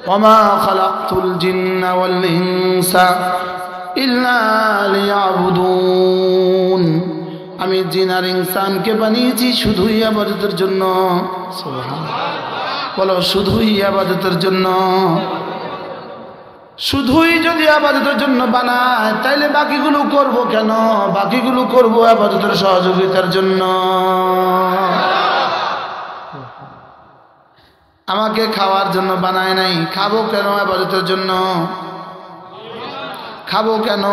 ওয়ামা খালাকতুল জিন্না ওয়াল ইনসা ইল্লা লিয়াবুদুন, আমি জিন আর ইনসানকে বানিয়েছি শুধুই ইবাদতের জন্য। সুবহানাল্লাহ, বলো শুধুই ইবাদতের জন্য। শুধুই যদি ইবাদতের জন্য বানায় তাইলে বাকিগুলো করব কেন? বাকিগুলো করব ইবাদতের সহযোগিতার জন্য। আমাকে খাওয়ার জন্য বানায় নাই, খাবো কেন? ইবাদতের জন্য। খাবো কেন?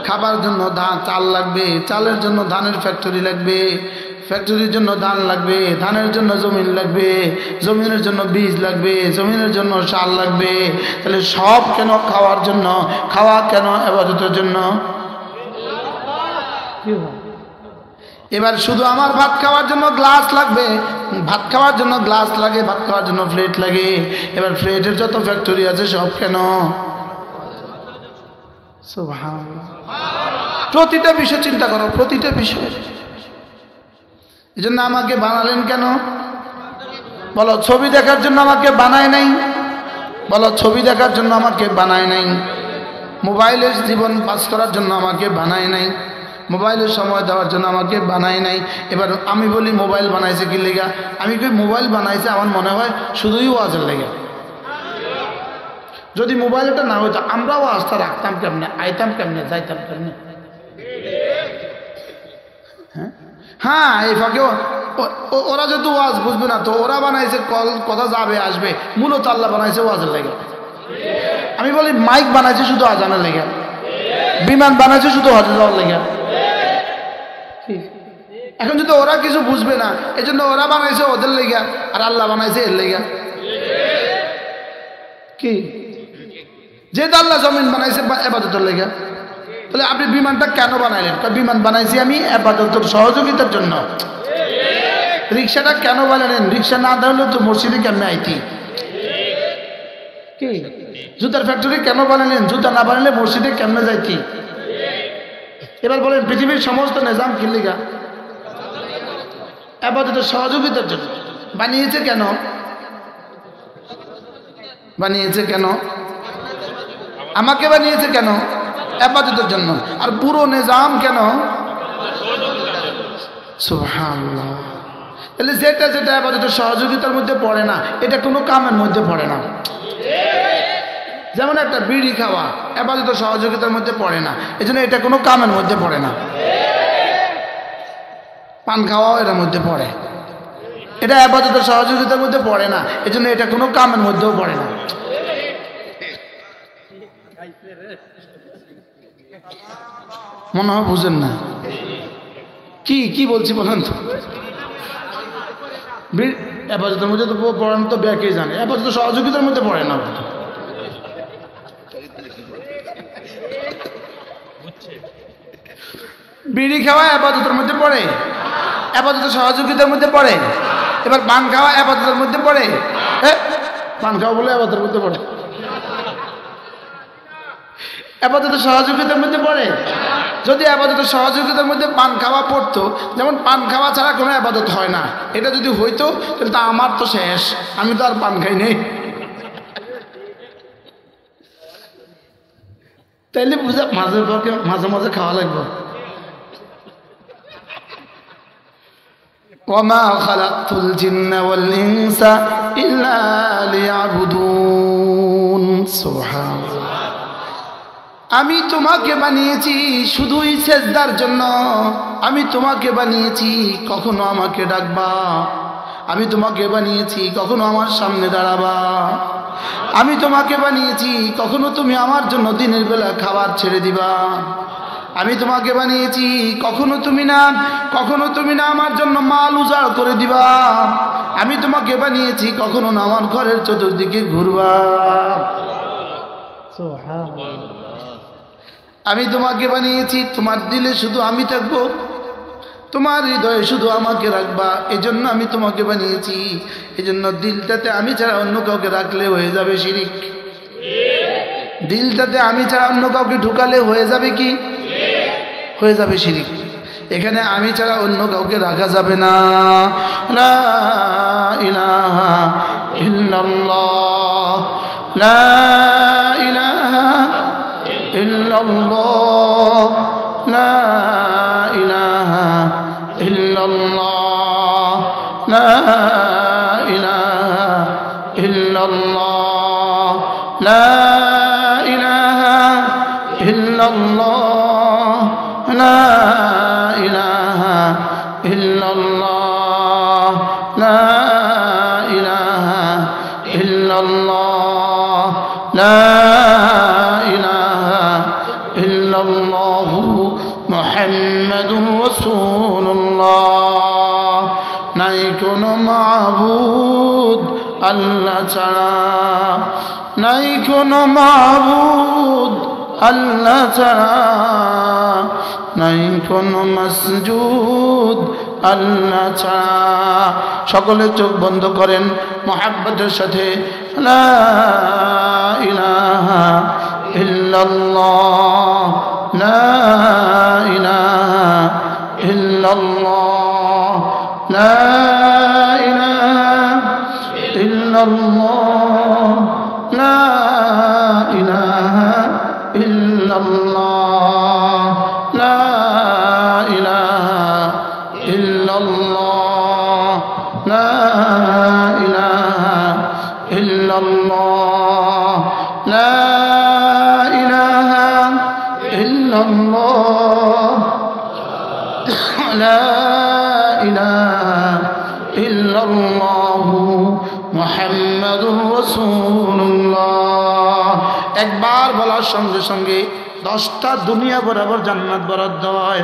খাবার জন্য চাল লাগবে, চালের জন্য ধানের ফ্যাক্টরি লাগবে, ফ্যাক্টরির জন্য ধান লাগবে, ধানের জন্য জমিন লাগবে, জমিনের জন্য বীজ লাগবে, জমিনের জন্য সার লাগবে। তাহলে সব কেন? খাওয়ার জন্য। খাওয়া কেন? ইবাদতের জন্য। এবার শুধু আমার ভাত খাওয়ার জন্য গ্লাস লাগবে, ভাত খাওয়ার জন্য গ্লাস লাগে, ভাত খাওয়ার জন্য প্লেট লাগে। এবার প্লেটের যত ফ্যাক্টরি আছে সব কেন? সুবহানাল্লাহ। প্রতিটা বিষয় চিন্তা করো, প্রতিটা বিষয়। এই জন্য আমাকে বানালেন কেন? বলো ছবি দেখার জন্য আমাকে বানায় নাই। বলো ছবি দেখার জন্য আমাকে বানায় নাই। মোবাইলের জীবন পাস করার জন্য আমাকে বানায় নাই। মোবাইলের সময় দেওয়ার জন্য আমাকে বানায় নাই। এবার আমি বলি মোবাইল বানাইছে কি লেগা? আমি কই মোবাইল বানাইছে আমার মনে হয় শুধুই ওয়াজের লেগা। যদি মোবাইলটা না হইতো আমরাও আস্থা রাখতাম কেমনে, আইতাম কেমনে, যাইতাম কেমনে? হ্যাঁ, এই ফাঁকেও ওরা যেহেতু ওয়াজ বুঝবে না, তো ওরা বানাইছে কল কথা যাবে আসবে, মূলত আল্লাহ বানাইছে ওয়াজের লেগে। আমি বলি মাইক বানাইছে শুধু আজানের লেগে, বিমান বানাইছে শুধু হজে যাওয়ার লেগে। এখন যদি ওরা কিছু বুঝবে না, এই জন্য ওরা বানাইছে ওদের লেগে, আর আল্লাহ বানাইছে এর লেগে। কি যেহেতু আল্লাহ জমিন বানাইছে ইবাদতের লেগে, তাহলে আপনি বিমানটা কেন বানাইলেন? বিমান বানাইছি আমি ইবাদতের সহযোগিতার জন্য। রিক্সাটা কেন বানালেন? রিক্সা না ধরলে তো মসজিদে কেমনে আইতি? কি জুতার ফ্যাক্টরি কেন বানালেন? জুতা না বানালে মসজিদে কেমনে যাইতি? এবার বলেন পৃথিবীর সমস্ত নিজাম কি লিগা? ইবাদতের সহযোগিতার জন্য বানিয়েছে। কেন বানিয়েছে? কেন আমাকে বানিয়েছে? কেন? ইবাদতের জন্য। আর পুরো নিজাম কেন? সুবহানাল্লাহ। তাহলে যেটা যেটা ইবাদতের সহযোগিতার মধ্যে পড়ে না, এটা কোনো কামের মধ্যে পড়ে না। যেমন একটা বিড়ি খাওয়া ইবাদতের সহযোগিতার মধ্যে পড়ে না, এজন্য এটা কোনো কামের মধ্যে পড়ে না। পান খাওয়াও এর মধ্যে পড়ে, এটা ইবাদতের সহযোগিতার মধ্যে পড়ে না, এজন্য এটা কোনো কামের মধ্যেও পড়ে না। মনে হয় বুঝেন না কি কি বলছি বলেন তো? ইবাদতের মধ্যে তো পড়েন তো ব্যাকে জানে, ইবাদতের সহযোগিতার মধ্যে পড়ে না। বিড়ি খাওয়া ইবাদতের মধ্যে পড়ে, ইবাদতের সহযোগিতার মধ্যে পড়ে। এবার পান খাওয়া ইবাদতের মধ্যে পড়ে। পান খাওয়া বলে ইবাদতের মধ্যে পড়ে, ইবাদতের সহযোগিতার মধ্যে পড়ে। যদি ইবাদতের সহযোগিতার মধ্যে পান খাওয়া পড়তো, যেমন পান খাওয়া ছাড়া কোনো ইবাদত হয় না, এটা যদি হইতো তাহলে তা আমার তো শেষ, আমি তো আর পান খাই নেই। তাইলে বুঝা মাঝে মাঝে মাঝে খাওয়া লাগবে। ওয়ামা খালাকতুল জিন্না ওয়াল ইনসা ইল্লা লিয়াবুদুন। সুবহানাল্লাহ। আমি তোমাকে বানিয়েছি শুধুই সেজদার জন্য। আমি তোমাকে বানিয়েছি কখনো আমাকে ডাকবা, আমি তোমাকে বানিয়েছি কখনো আমার সামনে দাঁড়াবা, আমি তোমাকে বানিয়েছি কখনো তুমি আমার জন্য দিনের বেলা খাবার ছেড়ে দিবা, আমি তোমাকে বানিয়েছি কখনো তুমি না আমার জন্য মাল উজাড় করে দিবা, আমি তোমাকে বানিয়েছি কখনো না আমার ঘরের চতুর্দিকে ঘুরবা। আমি তোমাকে বানিয়েছি তোমার দিলে শুধু আমি থাকবো, তোমার হৃদয়ে শুধু আমাকে রাখবা, এজন্য আমি তোমাকে বানিয়েছি। এজন্য দিলটাতে আমি ছাড়া অন্য কাউকে রাখলে হয়ে যাবে শিরিক। দিলটাতে আমি ছাড়া অন্য কাউকে ঢুকালে হয়ে যাবে কি? হয়ে যাবে শিরিক। এখানে আমি ছাড়া অন্য কাউকে রাখা যাবে না। লা ইলাহা ইল্লাল্লাহ لا إله إلا الله لا إله إلا الله لا إله إلا الله لا إله إلا الله لا إله إلا الله لا إله إلا الله لا إله إلا الله محمد رسول الله নাই কোনো মাবুদ আল্লাহ ছাড়া নাই কোনো মাবুদ আল্লাহ ছাড়া নাই কোনো মাসজুদ আল্লাহ ছাড়া সকলে চোখ বন্ধ করেন মুহাব্বতের সাথে লা ইলাহা ইল্লাল্লাহ লা ইলাহা ইল্লাল্লাহ লা ইলাহা ইল্লাল্লাহ লা ইলাহা ইল্লাল্লাহ লা ইলাহা ইল্লাল্লাহ লা ইলাহা ইল্লাল্লাহ লা ইলাহা ইল্লাল্লাহ লা ইলাহা ইল্লাল্লাহ মুহাম্মাদুর রাসূলুল্লাহ একবার বলার সঙ্গে সঙ্গে 10টা দুনিয়া বরাবর জান্নাত বরাদ্দ হয়।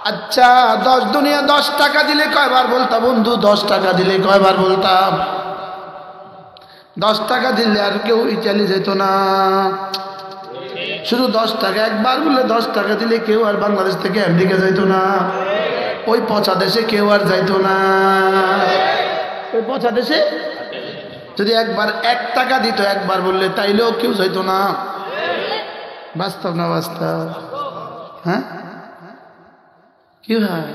আচ্ছা 10 দুনিয়া 10 টাকা দিলে কয়বার বলতাম বন্ধু? 10 টাকা দিলে কয়বার বলতাম? 10 টাকা দিলে আর কেউ ইতালি যেত না, শুধু 10 টাকা একবার বললে 10 টাকা দিলে কেউ আর বাংলাদেশ থেকে আমেরিকা যাইতো না, ওই পচা দেশে কেউ আর যাইতো না। ওই পচা দেশে যদি একবার 1 টাকা দিত একবার বললে তাইলেও কেউ যাইতো না। বাস্তব না বাস্তব? হ্যাঁ কি হয়?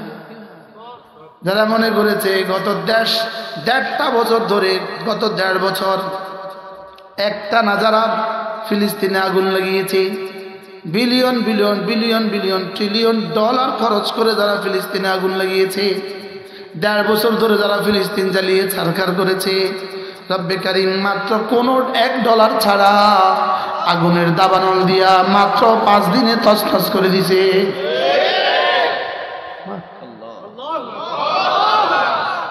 যারা মনে করেছে গত 1.5 বছর ধরে, গত 1.5 বছর একটা না যারা ফিলিস্তিনে আগুন লাগিয়েছে, billion billion billion billion trillion dollar খরচ করে যারা ফিলিস্তিনে আগুন লাগিয়েছে, 1.5 বছর ধরে যারা ফিলিস্তিন জ্বালিয়ে ছারখার করেছে, রব্বে কারিম মাত্র কোনো $1 ছাড়া আগুনের দাবানল দিয়া মাত্র 5 দিনে তছনছ করে দিছে।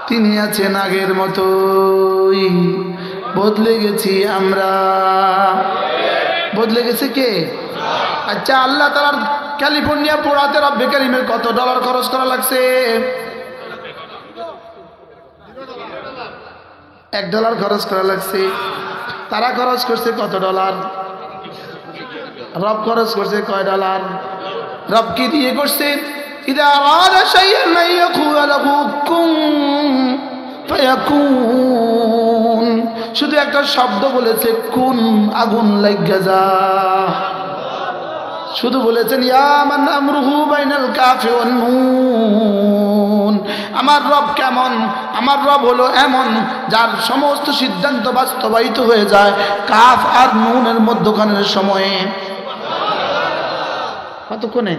তিনি আছেন আগের মতোই, বদলে গেছি আমরা। বদলে গেছে কে? আচ্ছা আল্লাহ তাআলার ক্যালিফোর্নিয়া পোড়াতে রব্বে কারিমের কত ডলার খরচ করা লাগছে? $1 খরচ করা লাগছে। তারা খরচ করছে কত ডলার? রব খরচ করছে কয় ডলার? রব কি দিয়ে করছে? ইদা আরাদা শাইআন ইয়াকুলা লাহু কুন ফায়াকুন, শুধু একটা শব্দ বলেছে কুন, আগুন লাগা যা। শুধু বলেছেন ইয়া মান আমরুহু বাইনাল কাফি ওয়ান নুন। আমার রব কেমন? আমার রব হলো এমন যার সমস্ত সিদ্ধান্ত বাস্তবায়িত হয়ে যায় কাফ আর নুনের মধ্যখানের সময়ে। কতক্ষণে?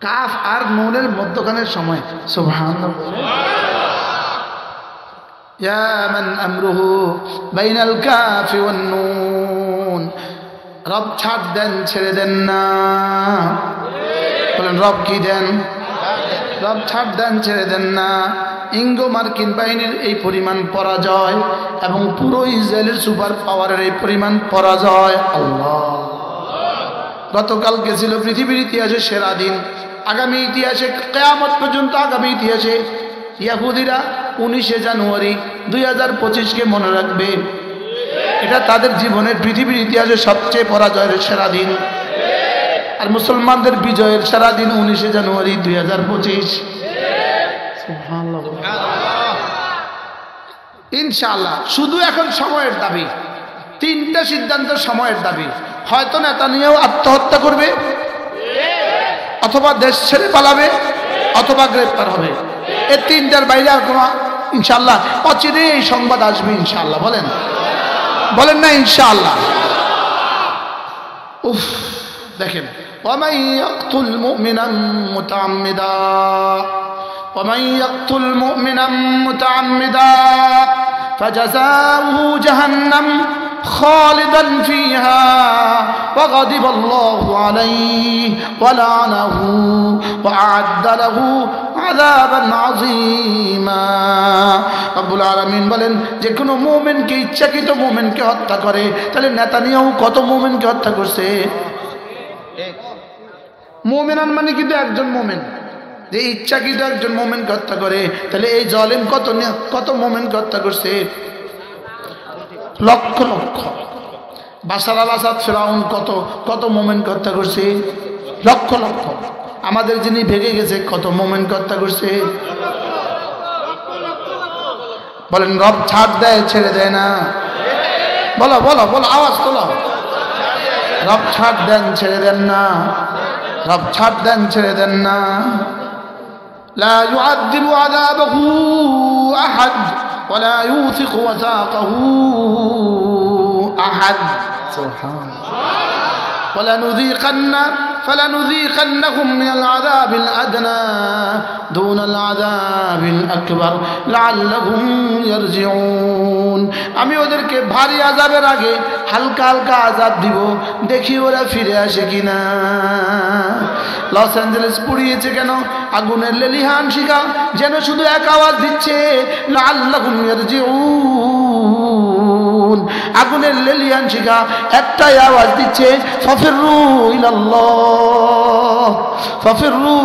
কাফ আর নুনের মধ্যখানের সময়। সুবহানাল্লাহ। ইয়া মান আমরুহু বাইনাল কাফি ওয়ান নুন। রব ছাড় দেন, ছেড়ে দেন না। বলেন রব কি দেন? রব ছাড় দেন, ছেড়ে দেন না। ইঙ্গো মার্কিন বাহিনীর এই পরিমাণ পরাজয় এবং পুরো ইসরায়েলের সুপার পাওয়ারের এই পরিমাণ পরাজয়। আল্লাহ, গতকালকে ছিল পৃথিবীর ইতিহাসে সেরা দিন। আগামী ইতিহাসে কিয়ামত পর্যন্ত আগামী ইতিহাসে ইহুদিরা 19 জানুয়ারি 2025কে মনে রাখবে। এটা তাদের জীবনের পৃথিবীর ইতিহাসে সবচেয়ে পরাজয়ের সেরা দিন। আর মুসলমানদের বিজয়ের সেরা দিন 19 জানুয়ারি 2025। সুবহানাল্লাহ। ইনশাআল্লাহ শুধু এখন সময়ের দাবি, 3টা সিদ্ধান্ত সময়ের দাবি। হয়তো নেতানিয়াহু আত্মহত্যা করবে, অথবা দেশ ছেড়ে পালাবে, অথবা গ্রেফতার হবে। এই 3টার বাইরে আর কোনো ইনশাআল্লাহ অচিরে এই সংবাদ আসবে ইনশাআল্লাহ। বলেন বলেন না ইনশাআল্লাহ। উফ, দেখেন ومن يقتل مؤمنا متعمدا ومن يقتل مؤمنا متعمدا فجزاؤه جهنم خالدا فيها وغضب الله عليه ولعنه وأعد له عذابا عظيما। রব্বুল আলামিন বলেন যে কোনো মুমিনকে ইচ্ছাকৃত মুমিনকে হত্যা করে, তাহলে নেতানিয়াহু কত মুমিনকে হত্যা করছে? মুমিনান মানে কিন্তু একজন মুমিন, যে ইচ্ছাকৃত একজন মুমিনকে হত্যা করে, তাহলে এই জালেম কত মুমিনকে হত্যা করছে? লক্ষ লক্ষ। বাশার আল আসাদ ফিরআউন কত মুমিনকে হত্যা করছে? লক্ষ লক্ষ। আমাদের যিনি ভেগে গেছে কত মুমিনকে হত্যা করছে? বলেন রব ছাড় দেয় ছেড়ে দেয় না? বলো বলো বলো, আওয়াজ তোলো। রব ছাড় দেন ছেড়ে দেন না? রব ছাড় দেন ছেড়ে দেন না? لا يعذب عذابه أحد ولا يوثق وثاقه أحد. سبحان الله. فلنذيقنهم من العذاب الأدنى دون العذاب الأكبر لعلهم يرجعون. আমি ওদেরকে ভারী আযাবের আগে হালকা হালকা আযাব দিব, দেখি ওরা ফিরে আসে কিনা। লস অ্যাঞ্জেলেস পুড়িয়েছে কেন? আগুনের লেলিহান শিখা যেন শুধু এক আওয়াজ দিচ্ছে, লাআল্লাহুম ইয়ারজিউন। আগুনের লেলিহান শিখা একটাই আওয়াজ দিচ্ছে, ফাফিরু ইলাল্লাহ, ফাফিরু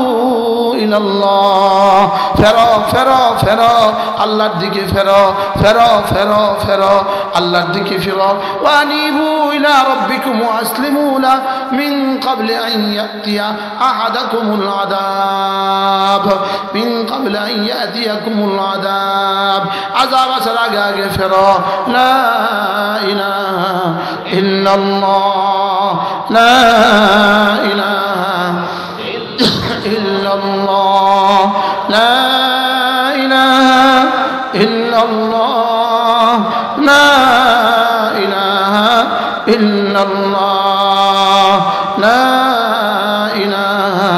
ইলাল্লাহ। ফেরো ফেরো ফেরো আল্লাহর দিকে, ফেরো ফেরো ফেরো ফেরো আল্লাহর দিকে ফেরো। ওয়ানিবু ইলা রাব্বিকুম ওয়াসলিমু লা মিন ক্বাবলি আন ইয়াতিয়া আহাদাকুমুল আযাব, মিন ক্বাবলি আন ইয়াতিয়াকুমুল আযাব। আযাব আসার আগে আগে ফেরো। লা ইলাহা ইল্লাল্লাহ, লা ইলাহা ইল্লাল্লাহ, লা ইলাহা ইল্লাল্লাহ, লা ইলাহা ইল্লাল্লাহ, লা ইলাহা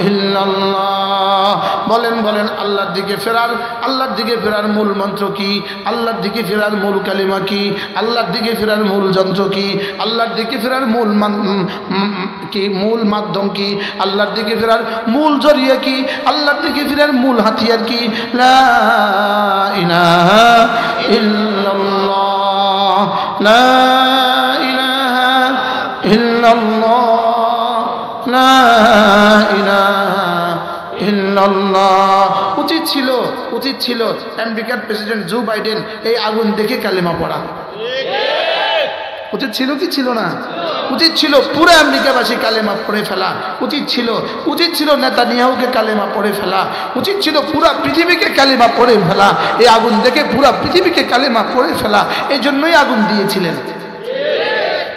ইল্লাল্লাহ। বলেন বলেন আল্লাহর দিকে ফেরার, আল্লাহর দিকে ফেরার মূল মন্ত্র কি? আল্লাহর দিকে ফেরার মূল কালিমা কি? আল্লাহর দিকে ফেরার মূল যন্ত্র কি? আল্লাহর দিকে ফেরার মূল মূল মাধ্যম কি? আল্লাহর দিকে ফেরার মূল জরিয়া কি? আল্লাহর দিকে ফেরার মূল হাতিয়ার কি? লা ইলাহা ইল্লাল্লাহ, লা ইলাহা ইল্লাল্লাহ, লা ইলাহা ইল্লাল্লাহ। উচিত ছিল আমেরিকার প্রেসিডেন্ট জো বাইডেন এই আগুন দেখে কালেমা পড়া। উচিত ছিল কি ছিল না? উচিত ছিল পুরো আমেরিকাবাসী কালেমা পড়ে ফেলা। উচিত ছিল নেতানিয়াহুকে কালেমা পড়ে ফেলা। উচিত ছিল পুরো পৃথিবীকে কালেমা পড়ে ফেলা। এই আগুন দেখে পুরো পৃথিবীকে কালেমা পড়ে ফেলা। এই জন্যই আগুন দিয়েছিলেন।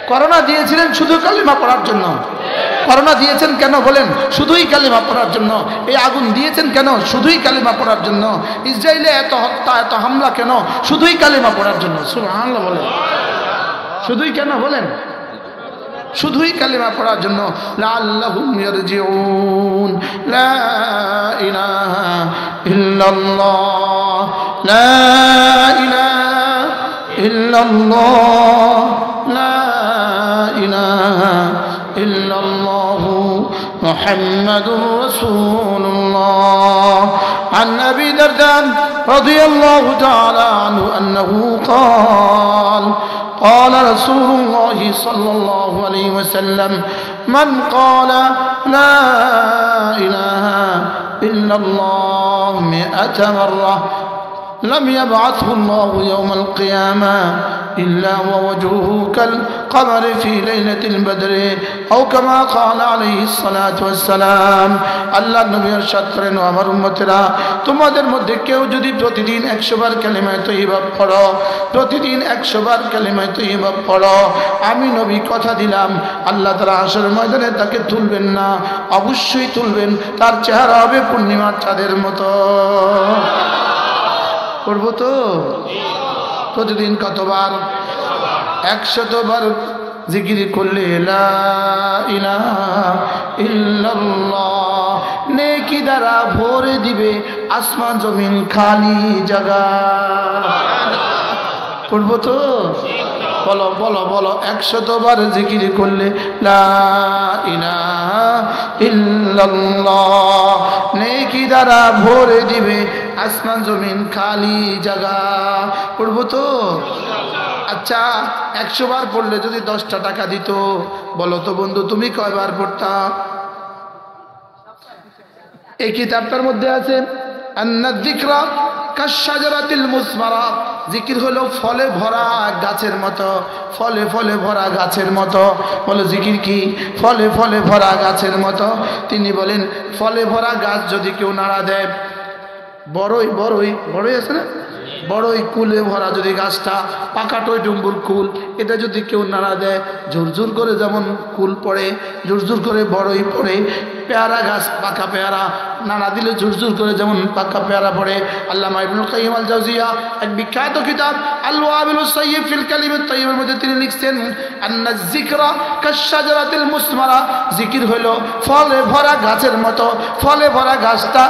করোনা দিয়েছিলেন শুধু কালেমা পড়ার জন্য। করোনা দিয়েছেন কেন বলেন? শুধুই কালেমা পড়ার জন্য। এই আগুন দিয়েছেন কেন? শুধুই কালেমা পড়ার জন্য। ইসরায়েলে এত হত্যা এত হামলা কেন? শুধুই কালেমা পড়ার জন্য। সুবহানাল্লাহ বলেন। শুধুই কেন বলেন? শুধুই কালেমা পড়ার জন্য। লাআল্লাহুম ইয়ারজিউন। লা ইলাহা ইল্লাল্লাহ, লা ইলাহা ইল্লাল্লাহ, লা ইলাহা ইল্লাল্লাহ মুহাম্মাদুর রাসূলুল্লাহ। عن أبي درداء رضي الله تعالى عنه أنه قال رسول الله صلى الله عليه وسلم من قال لا إله إلا الله 100 مرة لم يبعثه الله يوم القيامة إلا ووجهه كالقمر في ليلة البدر أو كما قال عليه الصلاة والسلام. আল্লাহ নবী ইরশাদ করেন, আমার উম্মতেরা, তোমাদের মধ্যে কেউ যদি প্রতিদিন 100 বার কালিমা তয়্যিবা পড়ো, প্রতিদিন 100 বার কালিমা তয়্যিবা পড়ো, আমি নবী কথা দিলাম আল্লাহ তাআলা হাশরের ময়দানে তাকে তুলবেন না, অবশ্যই তুলবেন। তার চেহারা হবে পূর্ণিমার চাঁদের মতো। পড়বো তো? প্রতিদিন কতবার? 100 বার জিকির করলে লা ইলাহা ইল্লাল্লাহ নেকি দ্বারা ভরে দিবে আসমান জমিন খালি জায়গা। পড়বো তো? বলো বলো বলো, 100 বার জিকির করলে লা ইলাহা ইল্লাল্লাহ নেকি দ্বারা ভরে দিবে আসমান জমিন খালি জায়গা। পড়বো তো? আচ্ছা, 100 বার পড়লে যদি 10টা টাকা দিত, বলো তো বন্ধু তুমি কয়বার পড়তা? এই কিতাবটার মধ্যে আছে আন্না যিকরা কাশশাজারাতিল মুসমারা, জিকির হলো ফলে ভরা গাছের মতো, ফলে ফলে ভরা গাছের মতো। বলো জিকির কি? ফলে ফলে ভরা গাছের মতো। তিনি বলেন ফলে ভরা গাছ যদি কেউ নাড়া দেয়, বড়ই বড়ই বড়ই আছে না, বড়ই কুলে ভরা যদি গাছটা, পাকা টই ডুম্বুর কুল, এটা যদি কেউ নাড়া দেয় ঝুরঝুর করে যেমন কুল পড়ে, ঝুরঝুর করে বড়ই পড়ে, পেয়ারা গাছ পাকা পেয়ারা নাড়া দিলে ঝুরঝুর করে যেমন পাকা পেয়ারা পড়ে। আল্লামা ইবনুল কাইয়িম আল জাওজিয়া এক বিখ্যাত কিতাব আল ওয়াবিলুস সাইয়্যিব ফিল কালিমাত তাইয়্যিবের মধ্যে তিনি লিখছেন আন্না যিকরা কাশশাজারাতিল মুসমারা, জিকির হলো ফলে ভরা গাছের মতো। ফলে ভরা গাছটা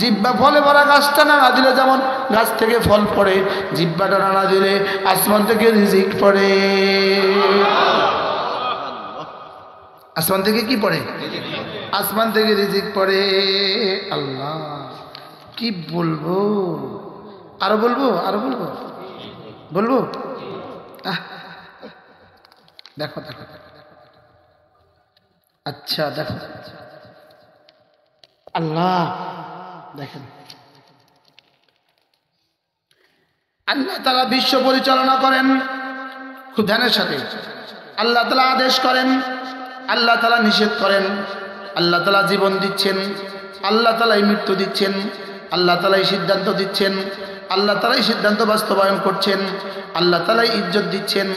জিব্বা ফলে ভরা গাছটা নাড়া দিলে যেমন গাছ থেকে ফল পড়ে, জিব্বাটা নাড়া দিলে আসমান থেকে রিজিক পড়ে। আসমান থেকে কি পড়ে? আসমান থেকে রিজিক পড়ে। আল্লাহ কি বলবো, আরো বলবো, আরো বলবো, বলবো? দেখো দেখো, আচ্ছা দেখো, আল্লাহ দেখেন, আল্লাহ তাআলা বিশ্ব পরিচালনা করেন খুব ধ্যানের সাথে। আল্লাহ তাআলা আদেশ করেন, আল্লাহ তাআলা নিষেধ করেন, আল্লাহ তাআলা জীবন দিচ্ছেন, আল্লাহ তাআলাই মৃত্যু দিচ্ছেন, আল্লাহ তাআলাই সিদ্ধান্ত দিচ্ছেন, আল্লাহ তাআলাই সিদ্ধান্ত বাস্তবায়ন করছেন, আল্লাহ তাআলাই ইজ্জত দিচ্ছেন,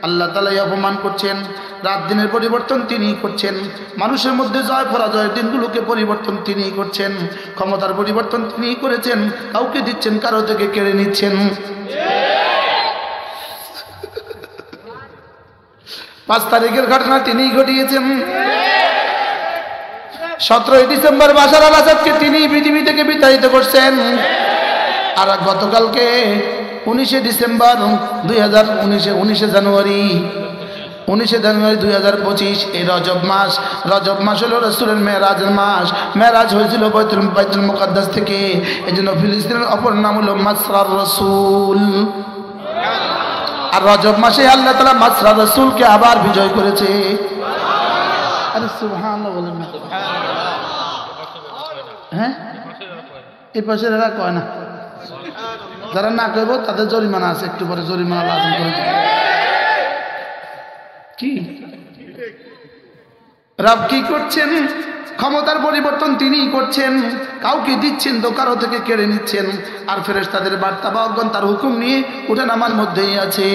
আল্লাহ তাআলাই অপমান করছেন। রাত দিনের পরিবর্তন তিনিই করছেন, মানুষের মধ্যে জয় পরাজয়ের দিনগুলোকে পরিবর্তন তিনিই করছেন, ক্ষমতার পরিবর্তন তিনিই করেছেন, কাউকে দিচ্ছেন কারো থেকে কেড়ে নিচ্ছেন। 5 তারিখের ঘটনা তিনিই ঘটিয়েছেন। 17 ডিসেম্বর বাশার আল আসাদকে তিনি পৃথিবী থেকে বিতাড়িত করছেন। আর গতকালকে 19 ডিসেম্বর 19 জানুয়ারি 2025 এই রজব মাস হলো রাসূলের মেরাজের মাস। মেরাজ হয়েছিল বাইতুল মুকাদ্দাস থেকে, এজন্য ফিলিস্তিনের অপর নাম হলো মাসরার রাসূল। আর রজব মাসে আল্লাহ তাআলা মাসরার রাসূলকে আবার বিজয় করেছে। আরে সুবহানাল্লাহ বলেন না, হ্যাঁ এই পাশে এরা কয় না, যারা না কইব তাদের জরিমানা আছে, একটু পরে জরিমানা লাজিম করে দেব। কি রব কি করছেন? ক্ষমতার পরিবর্তন তিনিই করছেন, কাউকে দিচ্ছেন তো কারো থেকে কেড়ে নিচ্ছেন। আর ফেরেশতাদের বার্তাবাহকগণ তার হুকুম নিয়ে উঠে নামার মধ্যেই আছে।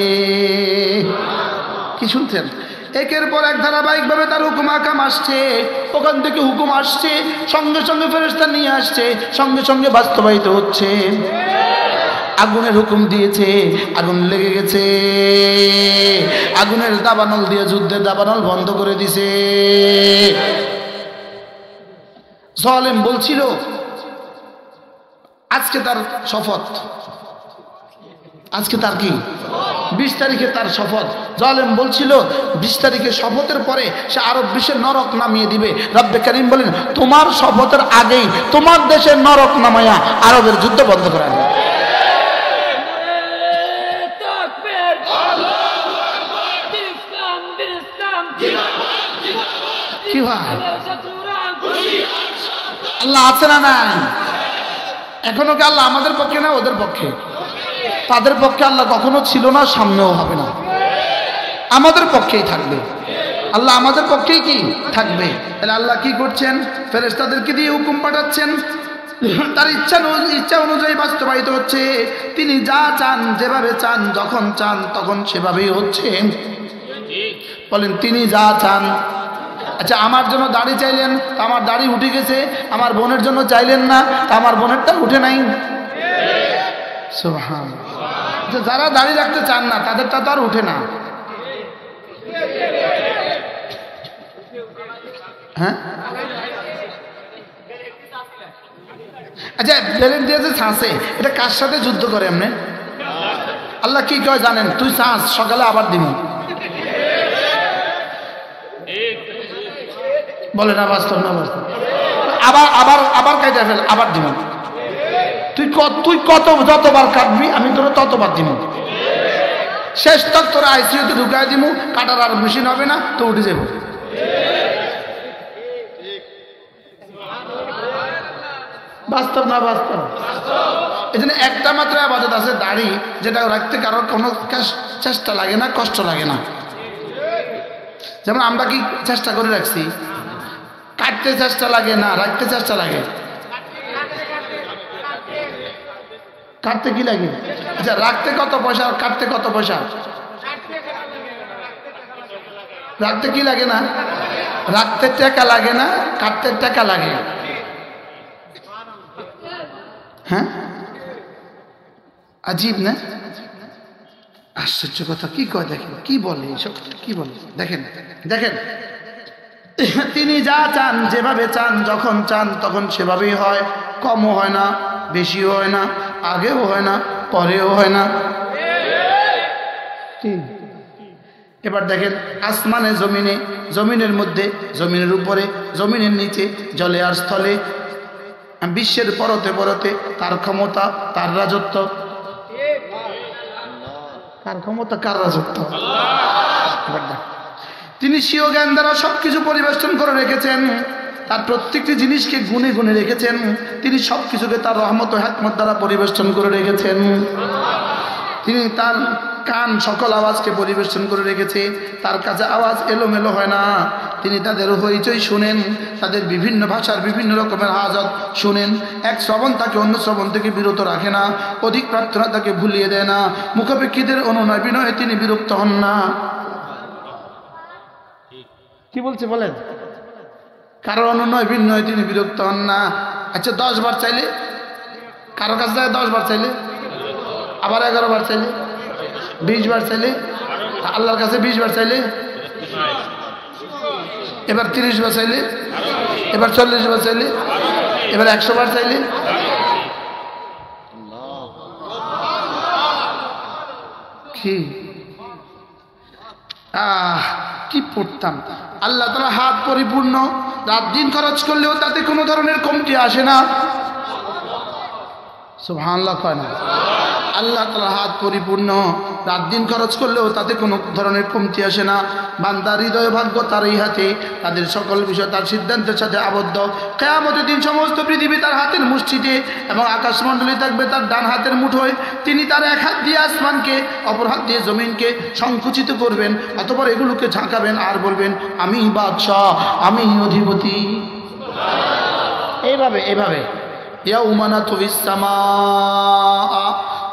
কি শুনছেন? একের পর এক ধারাবাহিকভাবে তার হুকুম আকাম আসছে, ওখান থেকে হুকুম আসছে, সঙ্গে সঙ্গে ফেরেশতা নিয়ে আসছে, সঙ্গে সঙ্গে বাস্তবায়িত হচ্ছে। আগুনের হুকুম দিয়েছে, আগুন লেগে গেছে, আগুনের দাবানল দিয়ে যুদ্ধের দাবানল বন্ধ করে দিছে। জালেম বলছিল আজকে তার শপথ, আজকে তার কি 20 তারিখে তার শপথ। জালেম বলছিল 20 তারিখে শপথের পরে সে আরব বিশ্বের নরক নামিয়ে দিবে। রব্বে কারীম বলেন তোমার শপথের আগেই তোমার দেশের নরক নামায়া আরবের যুদ্ধ বন্ধ করা হবে। কি ভাই আল্লাহ আছে না নাই? এখনো কি আল্লাহ আমাদের পক্ষে না ওদের পক্ষে? তাদের পক্ষে আল্লাহ কখনো ছিল না, সামনেও হবে না, আমাদের পক্ষেই থাকবে। আল্লাহ আমাদের পক্ষেই কি থাকবে। তাহলে আল্লাহ কি করছেন? ফেরেশতাদেরকে দিয়ে হুকুম পাঠাচ্ছেন, তার ইচ্ছা অনুযায়ী বাস্তবায়িত হচ্ছে। তিনি যা চান, যেভাবে চান, যখন চান তখন সেভাবেই হচ্ছে। বলেন তিনি যা চান। আচ্ছা আমার জন্য দাড়ি চাইলেন, আমার দাড়ি উঠে গেছে। আমার বোনের জন্য চাইলেন না, আমার বোনেরটা উঠে নাই। সুবহানাল্লাহ। যারা দাঁড়িয়ে রাখতে চান না তাদেরটা তো আর উঠে না। হ্যাঁ, আচ্ছা, ব্লেড দিয়ে যে ছাঁচে, এটা কার সাথে যুদ্ধ করে এমনি? আল্লাহ কি কয় জানেন? তুই ছাঁচ, সকালে আবার দিব। বলে না বাস্তব, না বাস্তব। আবার আবার আবার কাটা ফেল, আবার দিব। তুই কত যতবার কাটবি আমি তোর ততবার দিব। শেষ তক তোর আইসিইউতে ঢুকাই দিব, কাটার আর মেশিন হবে না, তো উঠে যাব। বাস্তব না বাস্তব? এই জন্য একটা মাত্র আবাদত আছে দাড়ি, যেটা রাখতে কারোর কোনো চেষ্টা লাগে না, কষ্ট লাগে না। যেমন আমরা কি চেষ্টা করে রাখছি, কাটতে চেষ্টা লাগে না, রাখতে চেষ্টা লাগে। কাটতে কি লাগে? আচ্ছা, রাখতে কত পয়সা, কাটতে কত পয়সা? রাখতে কি লাগে না? রাখতে টাকা লাগে না, কাটতে টাকা লাগে। হ্যাঁ, আজীব না? আশ্চর্য কথা। কি কয় দেখেন, কি বলে এসব, কি বলে দেখেন। দেখেন, তিনি যা চান, যেভাবে চান, যখন চান তখন সেভাবেই হয়। কমও হয় না, বেশিও হয় না, আগেও হয় না, পরেও হয় না। এবার দেখেন, আসমানে, জমিনে, জমিনের মধ্যে, জমিনের উপরে, জমিনের নিচে, জলে আর স্থলে, বিশ্বের পরতে পরতে তার ক্ষমতা, তার রাজত্ব। কার ক্ষমতা, কার রাজত্ব? তিনি স্বীয় জ্ঞান দ্বারা সবকিছু পরিবেষ্টন করে রেখেছেন। তার প্রত্যেকটি জিনিসকে গুণে গুণে রেখেছেন। তিনি সবকিছুকে তার রহমত ও হিকমত দ্বারা পরিবেষ্টন করে রেখেছেন। তিনি তার কান সকল আওয়াজকে পরিবেষ্টন করে রেখেছে। তার কাছে আওয়াজ এলোমেলো হয় না। তিনি তাদের হইচই শুনেন, তাদের বিভিন্ন ভাষার বিভিন্ন রকমের হাজত শুনেন। এক শ্রবণ তাকে অন্য শ্রবণ থেকে বিরত রাখে না, অধিক প্রার্থনা তাকে ভুলিয়ে দেয় না, মুখাপেক্ষীদের অনুনয় বিনয়ে তিনি বিরক্ত হন না। কি বলছে বলেন? কারো অনুনয় বিনয়ে তিনি বিরক্ত হন না। আচ্ছা, 10 বার চাইলে, কারো কাছে যায় 10 বার চাইলে, আবার 11 বার চাইলে, 20 বার চাইলে, আল্লাহর কাছে 20 বার চাইলে, এবার 30 বার চাইলে, এবার 40 বার চাইলে, এবার 100 বার চাইলে। কি কি পড়তাম! আল্লাহ তাআলা হাত পরিপূর্ণ, রাত দিন খরচ করলেও তাতে কোনো ধরনের কমতি আসে না। সুবহানাল্লাহ কয় না? আল্লাহ তাআলা হাত পরিপূর্ণ, রাত দিন খরচ করলেও তাতে কোনো ধরনের কমতি আসে না। বান্দার হৃদয় ভাগ্য তারই হাতে, তাদের সকল বিষয় তার সিদ্ধান্তের সাথে আবদ্ধ। কিয়ামতের দিন সমস্ত পৃথিবী তার হাতের মুষ্টিতে এবং আকাশমণ্ডলী থাকবে তার ডান হাতের মুঠোয়। তিনি তার এক হাত দিয়ে আসমানকে, অপর হাত দিয়ে জমিনকে সংকুচিত করবেন, অতঃপর এগুলোকে ঝাঁকাবেন আর বলবেন, আমি বাদশাহ, আমি অধিপতি। এইভাবে এইভাবে ইয়াউমা নাতুবিস সামাআ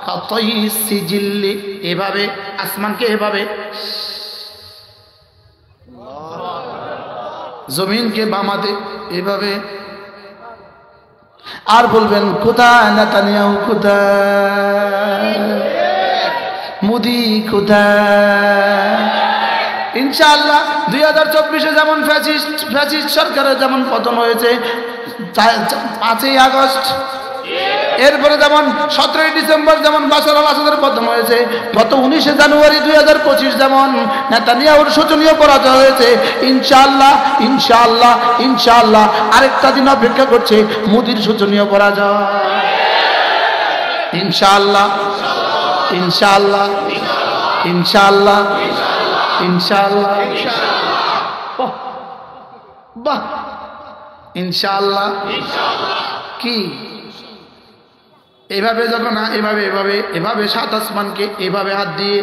কাতাইস সিজিল্লি, এভাবে আসমানকে, এভাবে জমিনকে বামাতে, এভাবে। আর বলবেন, কোথায় নেতানিয়াহু, কোথায় মোদি, কোথায়? ইনশাআল্লাহ 2024-এ যেমন ফ্যাসিস্ট সরকারের যেমন পতন হয়েছে 5ই আগস্ট, এরপরে যেমন 17ই ডিসেম্বর যেমন বাশার আল আসাদের পতন হয়েছে, গত 19শে জানুয়ারি 2025 যেমন নেতানিয়াহুর শোচনীয় পরাজয় হয়েছে, ইনশাআল্লাহ ইনশাআল্লাহ ইনশাআল্লাহ আরেকটা দিন অপেক্ষা করছে মোদির শোচনীয় পরাজয়। ইনশাআল্লাহ ইনশাআল্লাহ ইনশাআল্লাহ ইনশাআল্লাহ বাহ, ইনশাআল্লাহ। কি এভাবে যখন এভাবে এভাবে এভাবে 7 আসমানকে এভাবে হাত দিয়ে,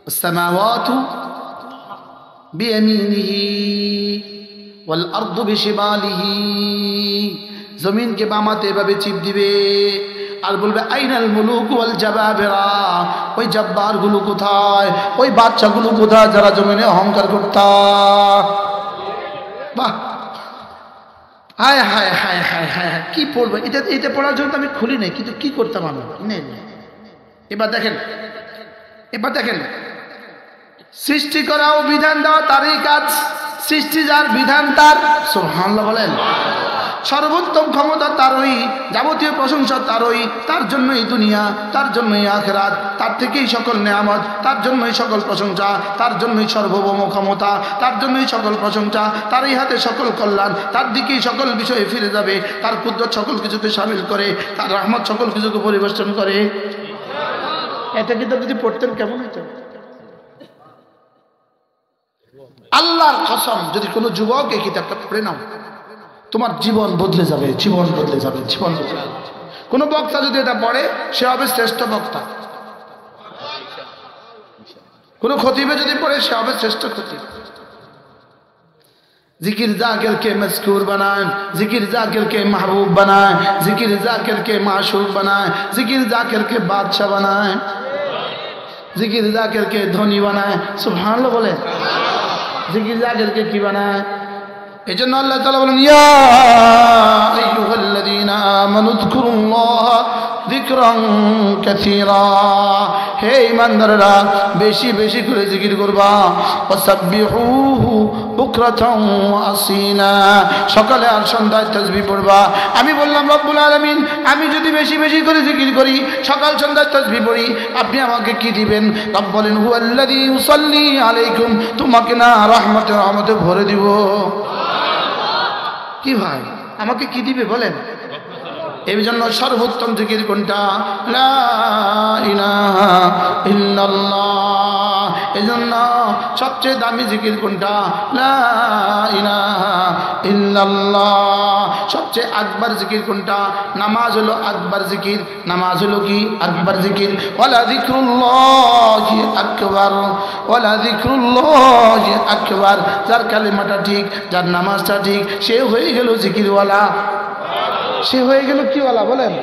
আসসামাওয়াতু বিয়ামিনিহি ওয়াল আরদু বিশিমালিহি, জমিনকে বামাতে এভাবে চিপ দিবে আর বলবে, আইনাল মুলুক ওয়াল জাবাবিরা, ওই জব্বারগুলো কোথায়, ওই বাদশাগুলো কোথায় যারা জমিনে অহংকার করত। বাহ, হায় হায় হায় হায় হায় হায়, কি পড়বো? এটা পড়ার জন্য তো আমি খুলি নাই, কিন্তু কি করতাম আমি? এবার দেখেন সৃষ্টি করা ও বিধান দেওয়া তারই কাজ। সৃষ্টি যার, বিধান তার। সুবহানাল্লাহ বলেন। সর্বোত্তম ক্ষমতা তারই, যাবতীয় প্রশংসা তারই। তার জন্যই দুনিয়া, তার জন্যই আখিরাত, তার থেকেই সকল নেয়ামত, তার জন্যই সকল প্রশংসা, তার জন্যই সর্বভৌম ক্ষমতা, তার জন্যই সকল প্রশংসা, তারই হাতে সকল কল্যাণ, তার দিকেই সকল বিষয়ে ফিরে যাবে। তার কুদরত সকল কিছুকে শামিল করে, তার রহমত সকল কিছুকে পরিবেষ্টন করে। এটা কিন্তু যদি পড়তেন কেমন হতো? আল্লাহর কসম, যদি কোনো যুবক এই কিতাবটা পড়ে নাও, তোমার জীবন বদলে যাবে, জীবন বদলে যাবে, জীবন বদলে যাবে। কোনো বক্তা যদি এটা পড়ে, সে হবে শ্রেষ্ঠ বক্তা। কোনো খতিবে যদি পড়ে, সে হবে শ্রেষ্ঠ খতিব। जिकिर जाकिर के मज़कूर बनाए, जिकिर जाकिर के महबूब बनाए, जिकिर जाकिर के माशूक बनाए, जिकिर जाकिर के बादशाह बनाए, जिकिर जाकिर के धनी बनाए। सुभान बोले, जिकिर जाकिर के की बनाए। एजন্য আল্লাহ তাআলা বলেন, ইয়া আইয়ুহাল্লাযীনা আমানু যকুরুল্লাহ যিকরান কাসীরা। হে ঈমানদাররা, বেশি বেশি করে জিকির করবা। ওয়াসাব্বিহুহু বুকরাতান ওয়া আসীলা, সকালে আর সন্ধ্যায় তাসবিহ পড়বা। আমি বললাম রব্বুল আলামিন, আমি যদি বেশি বেশি করে জিকির করি, সকাল সন্ধ্যায় তাসবিহ পড়ি, আপনি আমাকে কি দিবেন? রব বলেন, হুয়াল্লাযী ইউসাল্লি আলাইকুম, তোমাকে না রহমতে ভরে দিব। কি ভাই, আমাকে কি দিবে বলেন? এই জন্য সর্বোত্তম জিকির কোনটা? লা ইলাহা ইল্লাল্লাহ। এই জন্য সবচেয়ে দামি জিকির কোনটা? লা ইলাহা ইল্লাল্লাহ। সবচেয়ে আকবার জিকির কোনটা? নামাজ হলো আকবার জিকির। নামাজ হলো কি? আকবার জিকির। ওয়ালা যিকরুল্লাহি আকবার, ওয়ালা যিকরুল্লাহি আকবার। যার কালিমাটা ঠিক, যার নামাজটা ঠিক, সে হয়ে গেল জিকিরওয়ালা। সে হয়ে গেল কিওয়ালা বলেন?